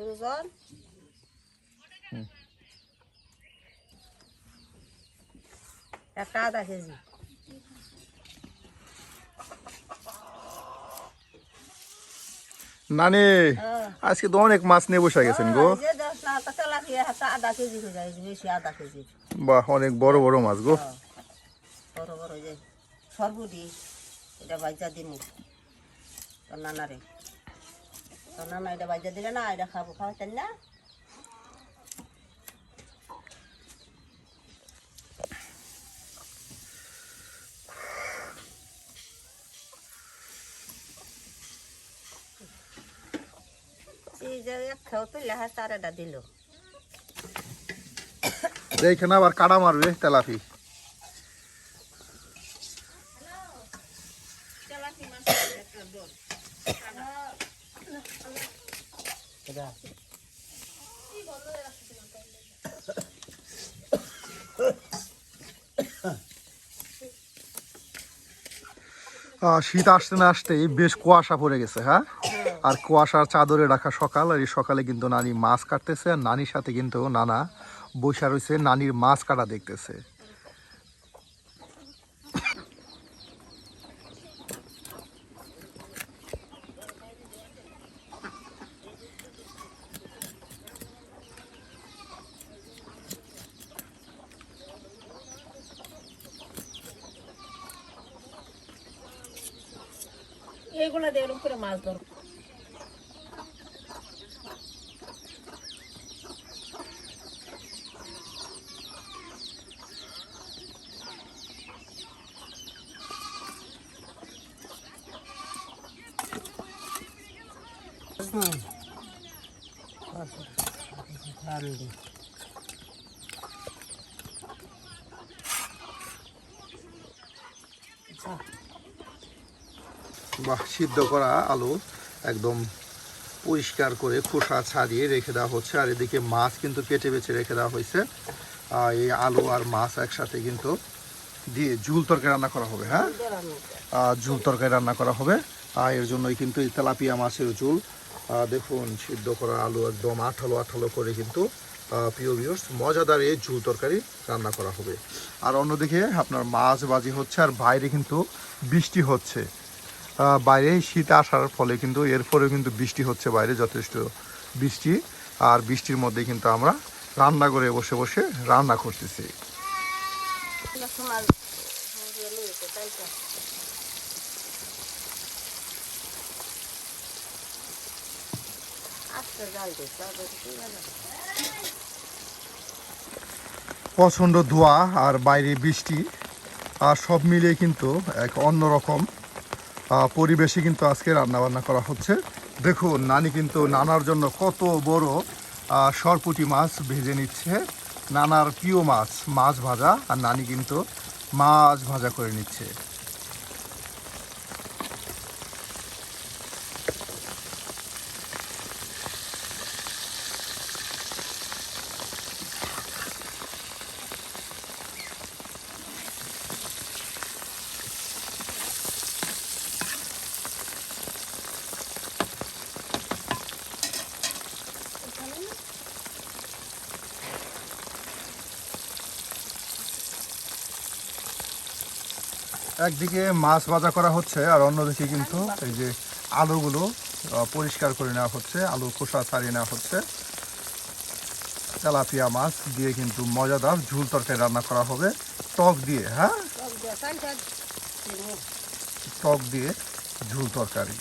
ওজন একটা আধা কেজি। নানি আজকে তো অনেক মাছ নিয়ে বসে গেছেন গো। আধা কেজি হয়ে যায়, বেশি আধা কেজি। বাহ, অনেক বড় বড় মাছ গো। বড় বড় যে সরবুটি এটা বাজা দিমু তোর নানারে। তোর নানা এটা বাজা দিলে না, এটা খাবো, খাওয়াতেন না। এইখানে আবার কাটা মারবে তেলাপি। শীত আসতে না আসতেই বেশ কুয়াশা পড়ে গেছে। হ্যাঁ, আর কুয়াশার চাদরে রাখা সকাল। আর এই সকালে কিন্তু নানি মাছ কাটতেছে, আর নানির সাথে কিন্তু নানা বসে রয়েছে, নানির মাছ কাটা দেখতেছে। এইগুলা দিয়ে করে মাছ ধর। বাহ, সিদ্ধ করা আলু একদম পরিষ্কার করে খোসা ছাড়িয়ে রেখে দেওয়া হচ্ছে। আর এদিকে মাছ কিন্তু কেটে বেছে রেখে দেওয়া হয়েছে। এই আলু আর মাছ একসাথে কিন্তু দিয়ে ঝুল তরকারি রান্না করা হবে। হ্যাঁ, ঝুল তরকারি রান্না করা হবে। এর জন্যই কিন্তু এই তেলাপিয়া মাছের ঝুল। দেখুন, সিদ্ধ করা আলু একদম আঠালো আঠালো করে কিন্তু প্রিয় ভিউয়ার্স মজাদার এই ঝুল তরকারি রান্না করা হবে। আর অন্যদিকে আপনার মাছ ভাজি হচ্ছে, আর বাইরে কিন্তু বৃষ্টি হচ্ছে। বাইরে শীত আসার ফলে কিন্তু এরপরেও কিন্তু বৃষ্টি হচ্ছে, বাইরে যথেষ্ট বৃষ্টি। আর বৃষ্টির মধ্যে কিন্তু আমরা রান্না করে বসে বসে রান্না করতেছি। প্রচণ্ড ধোঁয়া আর বাইরে বৃষ্টি, আর সব মিলিয়ে কিন্তু এক অন্যরকম পরিবেশে কিন্তু আজকে রান্নাবান্না করা হচ্ছে। দেখুন, নানি কিন্তু নানার জন্য কত বড় সরপুঁটি মাছ ভেজে নিচ্ছে। নানার প্রিয় মাছ, মাছ ভাজা, আর নানি কিন্তু মাছ ভাজা করে নিচ্ছে। একদিকে মাছ ভাজা করা হচ্ছে, আর অন্যদিকে কিন্তু এই যে আলুগুলো পরিষ্কার করে নেওয়া হচ্ছে, আলু খোসা ছাড়িয়ে নেওয়া হচ্ছে। তেলাপিয়া মাছ দিয়ে কিন্তু মজাদার ঝুল তরকারি রান্না করা হবে টক দিয়ে। হ্যাঁ, টক দিয়ে ঝুল তরকারি।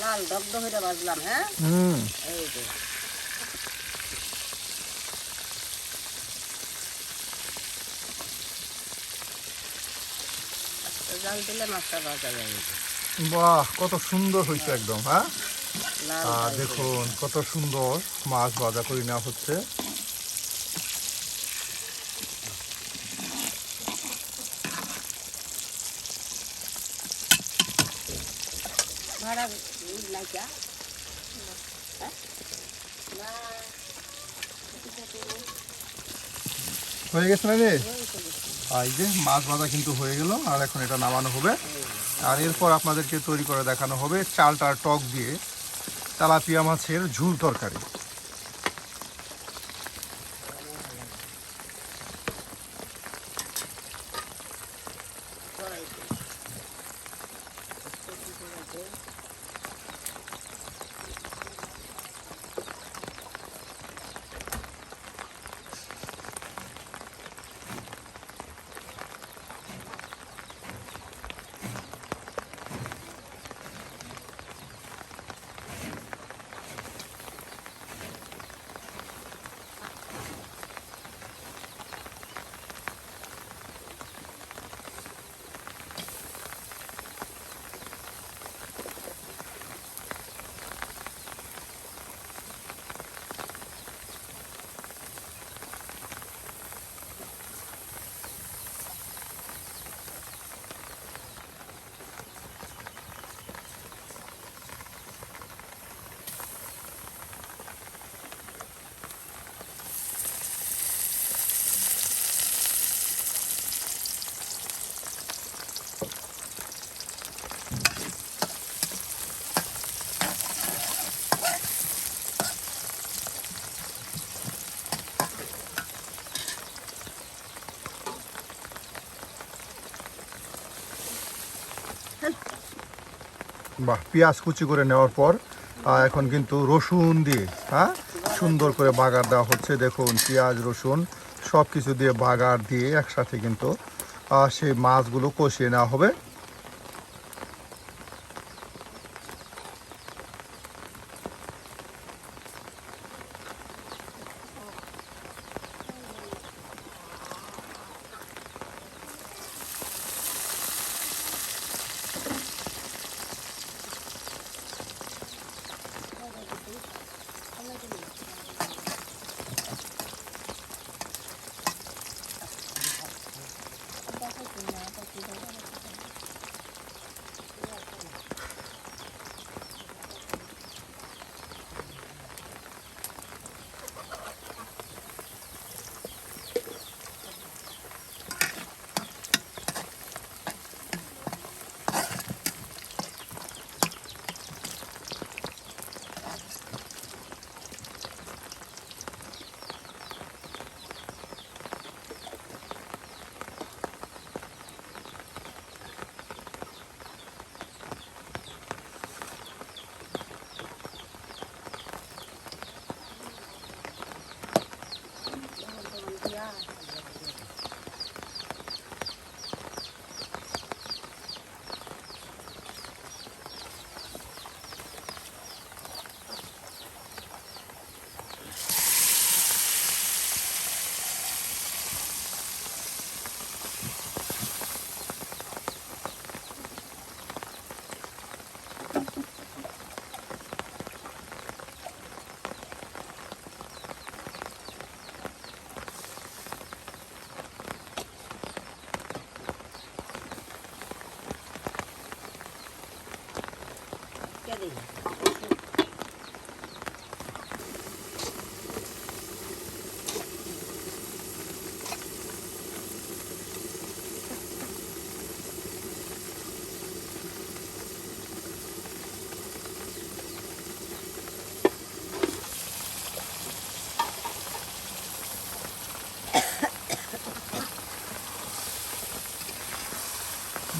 লাল দগ্ধ হয়ে ভাজলাম। হ্যাঁ, হুম। এই যে জাল দিলে মাছটা ভাজা যাবে। বাহ, কত সুন্দর হয়েছে একদম। হ্যাঁ, লাল আর জাল দেখুন কত সুন্দর মাছ ভাজা করে নেওয়া হচ্ছে। ভাড়া নাইকা হয়ে গেছে না রে? আর এই যে মাছ ভাজা কিন্তু হয়ে গেল, আর এখন এটা নামানো হবে। আর এরপর আপনাদেরকে তৈরি করে দেখানো হবে চালটার টক দিয়ে তেলাপিয়া মাছের ঝুল তরকারি। বাহ, পেঁয়াজ কুচি করে নেওয়ার পর এখন কিন্তু রসুন দিয়ে সুন্দর করে বাগার দেওয়া হচ্ছে। দেখুন পেঁয়াজ রসুন সব কিছু দিয়ে বাগার দিয়ে একসাথে কিন্তু সেই মাছগুলো কষিয়ে নেওয়া হবে।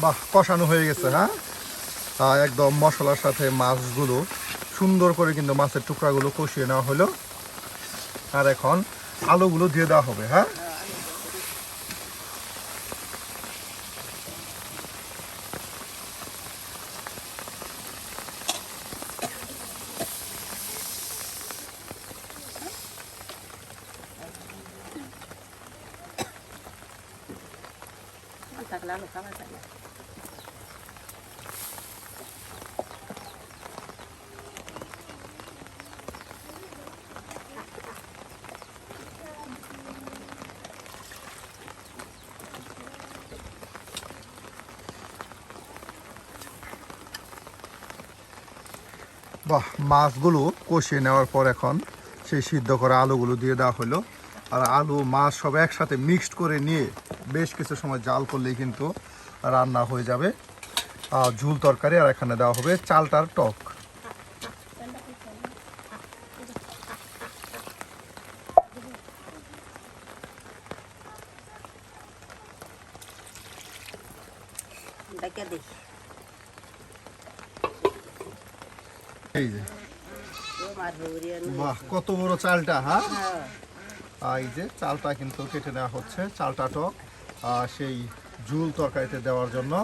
বাহ, কষানো হয়ে গেছে। হ্যাঁ, একদম মশলার সাথে মাছগুলো সুন্দর করে কিন্তু মাছের টুকরাগুলো কষিয়ে নেওয়া হলো। আর এখন আলুগুলো দিয়ে দেওয়া হবে। হ্যাঁ, এখন আলু খাওয়া যায় না। বাহ, মাছগুলো কষিয়ে নেওয়ার পর এখন সেই সিদ্ধ করা আলুগুলো দিয়ে দেওয়া হলো। আর আলু মাছ সব একসাথে মিক্সড করে নিয়ে বেশ কিছু সময় জাল করলেই কিন্তু রান্না হয়ে যাবে ঝুল তরকারি। আর এখানে দেওয়া হবে চালটার টক। ডেকে দিই। এই যে ও মার হৌরিয়া নয়। বাহ, কত বড় চালটা! হ্যাঁ, হ্যাঁ এই যে চালটা কিন্তু কেটে নেওয়া হচ্ছে, চালটা টক সেই ঝুল তরকারিতে দেওয়ার জন্য।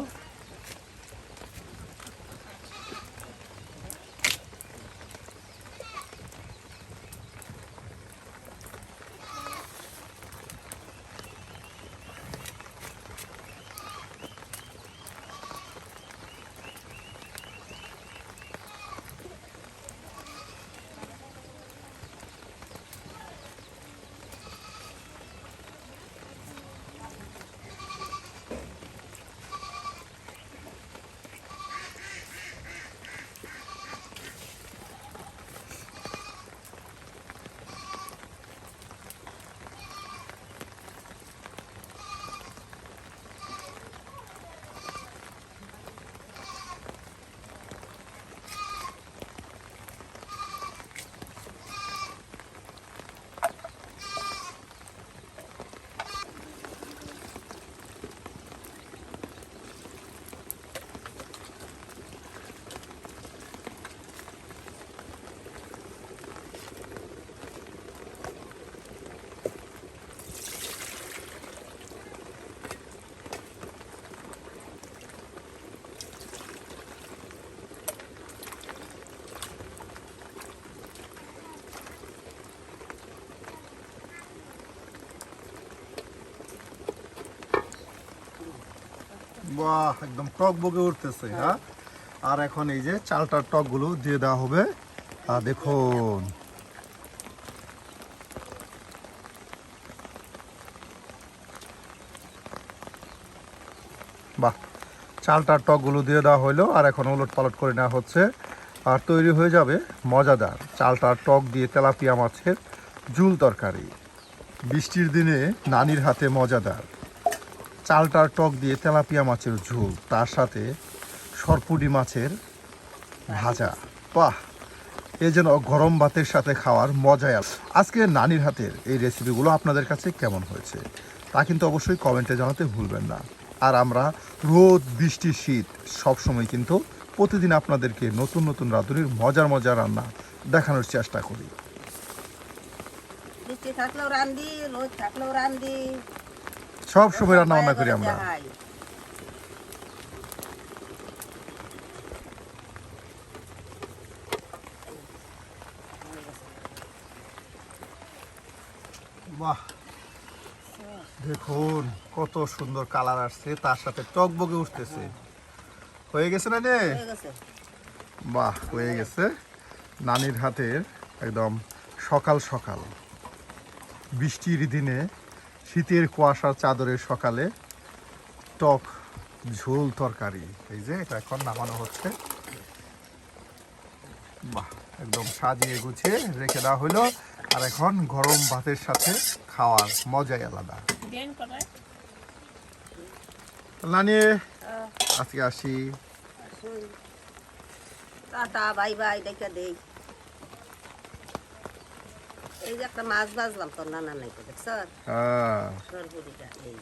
বাহ, একদম টক বগে উঠতেছে। হ্যাঁ, আর এখন এই যে চালটার টকগুলো দিয়ে দেওয়া হবে। দেখুন, বাহ, চালটার টকগুলো দিয়ে দেওয়া হলো। আর এখন উলট পালট করে নেওয়া হচ্ছে। আর তৈরি হয়ে যাবে মজাদার চালটার টক দিয়ে তেলাপিয়া মাছের ঝুল তরকারি। বৃষ্টির দিনে নানির হাতে মজাদার চালটার টক দিয়ে তেলাপিয়া মাছের ঝোল, তার সাথে সরপুঁটি মাছের ভাজা। বাহ, এ যেন গরম ভাতের সাথে খাওয়ার মজাই আছে। আজকে নানির হাতের এই রেসিপিগুলো আপনাদের কাছে কেমন হয়েছে তা কিন্তু অবশ্যই কমেন্টে জানাতে ভুলবেন না। আর আমরা রোদ বৃষ্টি শীত সবসময় কিন্তু প্রতিদিন আপনাদেরকে নতুন নতুন রাঁধুনির মজার মজার রান্না দেখানোর চেষ্টা করি। বৃষ্টি থাকলেও রান্ধি, রোদ থাকলেও রান্ধি, সব সময় রান্না বান্না করি আমরা। যাহাই। বাহ, দেখুন কত সুন্দর কালার আসছে, তার সাথে টকবগে উঠতেছে। হয়ে গেছে না রে? হয়ে গেছে। বাহ, হয়ে গেছে নানির হাতের একদম সকাল সকাল বৃষ্টির দিনে শীতের কুয়াশার চাদরের সকালে টক ঝোল তরকারি। এই যে এটা এখন নামানো হচ্ছে। বাহ, একদম সাজিয়ে গুছিয়ে রেখে দেওয়া হলো। আর এখন গরম ভাতের সাথে খাওয়ার মজাই আলাদা। নানি, আজকে আসি। টাটা, বাই বাই, ডেকে দেই। এই যে একটা মাছ ভাজলাম তোর নানা নাই তো, দেখছ? হ্যাঁ, সরপুরিটা এই